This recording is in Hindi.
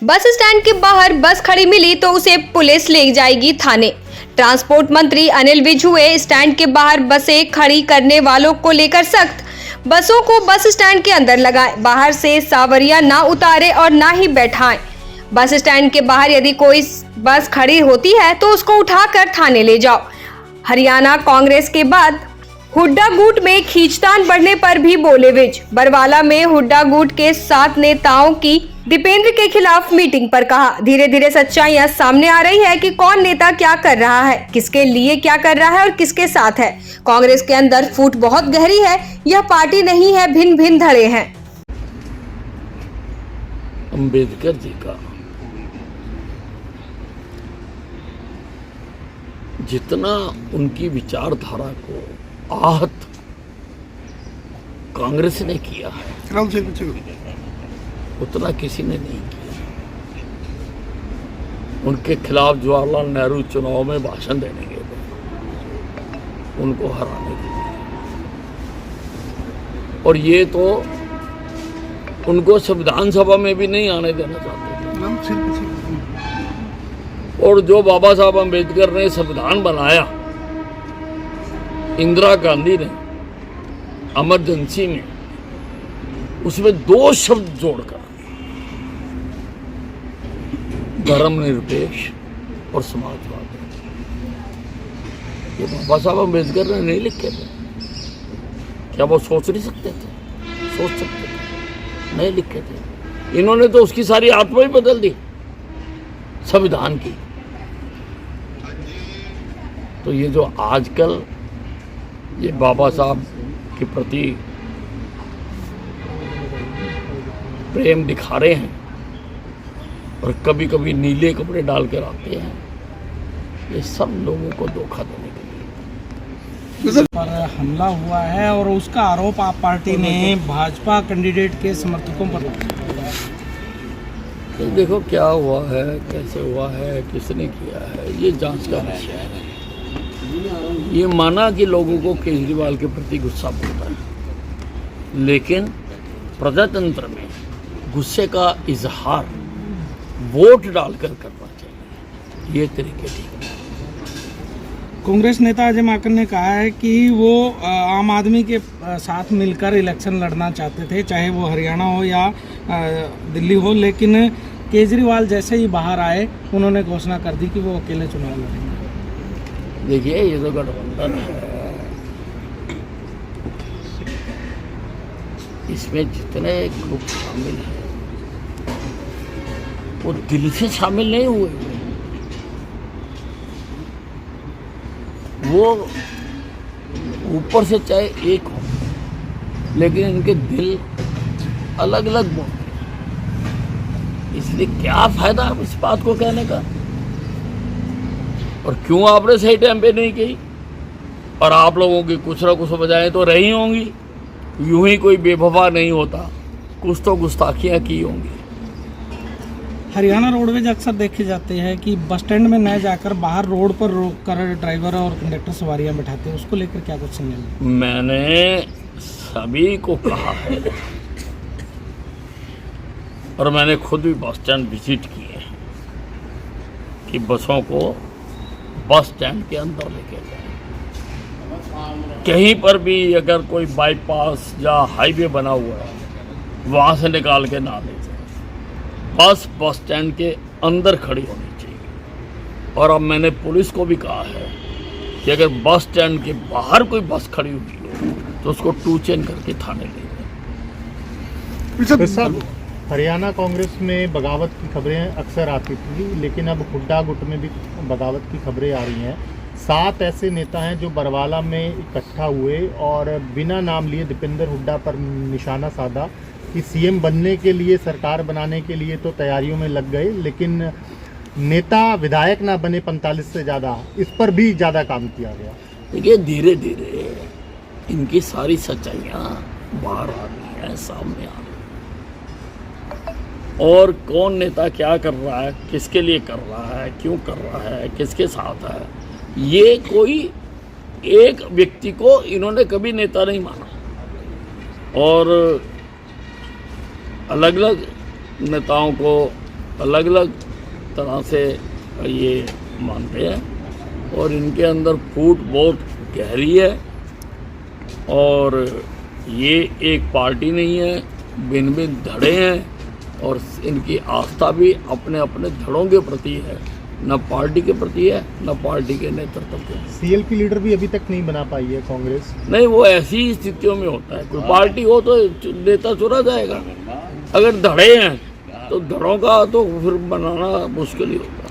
बस स्टैंड के बाहर बस खड़ी मिली तो उसे पुलिस ले जाएगी थाने। ट्रांसपोर्ट मंत्री अनिल विज हुए स्टैंड के बाहर बसें खड़ी करने वालों को लेकर सख्त। बसों को बस स्टैंड के अंदर लगाएं, बाहर से सावरिया ना उतारे और ना ही बैठाएं। बस स्टैंड के बाहर यदि कोई बस खड़ी होती है तो उसको उठाकर थाने ले जाओ। हरियाणा कांग्रेस के बाद हुड्डा गुट में खींचतान बढ़ने पर भी बोले विज। बरवाला में हुड्डा गुट के 7 नेताओं की दीपेंद्र के खिलाफ मीटिंग पर कहा, धीरे धीरे सच्चाइयां सामने आ रही है कि कौन नेता क्या कर रहा है, किसके लिए क्या कर रहा है और किसके साथ है। कांग्रेस के अंदर फूट बहुत गहरी है, यह पार्टी नहीं है, भिन्न भिन्न धड़े हैं। अंबेडकर जी का जितना उनकी विचारधारा को आहत कांग्रेस ने किया है उतना किसी ने नहीं किया। उनके खिलाफ जवाहरलाल नेहरू चुनाव में भाषण देने गए थे उनको हराने के लिए, और ये तो उनको संविधान सभा में भी नहीं आने देना चाहते थे। और जो बाबा साहब अम्बेडकर ने संविधान बनाया, इंदिरा गांधी ने इमरजेंसी में उसमें 2 शब्द जोड़कर धर्मनिरपेक्ष और समाजवाद, ये बाबा साहब अम्बेडकर ने नहीं लिखे थे। क्या वो सोच नहीं सकते थे? सोच सकते थे, नहीं लिखे थे। इन्होंने तो उसकी सारी आत्मा ही बदल दी संविधान की। तो ये जो आजकल ये बाबा साहब के प्रति प्रेम दिखा रहे हैं और कभी कभी नीले कपड़े डालकर आते हैं, ये सब लोगों को धोखा देने के लिए पर हमला हुआ है और उसका आरोप आप पार्टी ने भाजपा कैंडिडेट के समर्थकों पर लगाया। तो देखो क्या हुआ है, कैसे हुआ है, किसने किया है, ये जांच का विषय है। ये माना कि लोगों को केजरीवाल के प्रति गुस्सा होता है, लेकिन प्रजातंत्र में गुस्से का इजहार वोट डालकर करना चाहिए, ये तरीके ठीक है। कांग्रेस नेता अजय माकन ने कहा है कि वो आम आदमी के साथ मिलकर इलेक्शन लड़ना चाहते थे, चाहे वो हरियाणा हो या दिल्ली हो, लेकिन केजरीवाल जैसे ही बाहर आए उन्होंने घोषणा कर दी कि वो अकेले चुनाव लड़ेंगे। देखिए ये तो गठबंधन है, इसमें जितने ग्रुप शामिल हैं वो दिल से शामिल नहीं हुए, वो ऊपर से चाहे एक हो, लेकिन इनके दिल अलग अलग बोलते हैं। इसलिए क्या फायदा इस बात को कहने का, और क्यों आपने सही टाइम पे नहीं की, और आप लोगों की कुछ ना कुछ वजहें तो रही होंगी। यूं ही कोई बेवफा नहीं होता, कुछ तो गुस्ताखियां की होंगी। हरियाणा रोडवेज अक्सर देखे जाते हैं कि बस स्टैंड में न जाकर बाहर रोड पर रोक कर ड्राइवर और कंडक्टर सवारियां बैठाते हैं, उसको लेकर क्या कुछ संज्ञान? मैंने सभी को कहा है और मैंने खुद भी बस स्टैंड विजिट किए कि बसों को बस स्टैंड के अंदर लेके जाए। कहीं पर भी अगर कोई बाईपास या हाईवे बना हुआ है वहाँ से निकाल के ना ले जाए, बस स्टैंड के अंदर खड़ी होनी चाहिए। और अब मैंने पुलिस को भी कहा है कि अगर बस स्टैंड के बाहर कोई बस खड़ी हुई हो तो उसको 2 चेन करके थाने ले जाए। हरियाणा कांग्रेस में बगावत की खबरें अक्सर आती थी, लेकिन अब हुड्डा गुट में भी बगावत की खबरें आ रही हैं। 7 ऐसे नेता हैं जो बरवाला में इकट्ठा हुए और बिना नाम लिए दीपेंद्र हुड्डा पर निशाना साधा कि सीएम बनने के लिए, सरकार बनाने के लिए तो तैयारियों में लग गए, लेकिन नेता विधायक ना बने 45 से ज़्यादा, इस पर भी ज़्यादा काम किया गया। देखिए धीरे धीरे इनकी सारी सच्चाइयाँ बाहर आ रही हैं, सामने आ रही हैं, और कौन नेता क्या कर रहा है, किसके लिए कर रहा है, क्यों कर रहा है, किसके साथ है, ये कोई एक व्यक्ति को इन्होंने कभी नेता नहीं माना। और अलग अलग नेताओं को अलग अलग तरह से ये मानते हैं और इनके अंदर फूट बहुत गहरी है और ये एक पार्टी नहीं है, भिन्न भिन्न धड़े हैं और इनकी आस्था भी अपने अपने धड़ों के प्रति है, न पार्टी के प्रति है न पार्टी के नेतृत्व के। सीएलपी लीडर भी अभी तक नहीं बना पाई है कांग्रेस। नहीं, वो ऐसी स्थितियों में होता है, कोई पार्टी हो तो नेता चुना जाएगा, अगर धड़े हैं तो धड़ों का तो फिर बनाना मुश्किल ही होता है।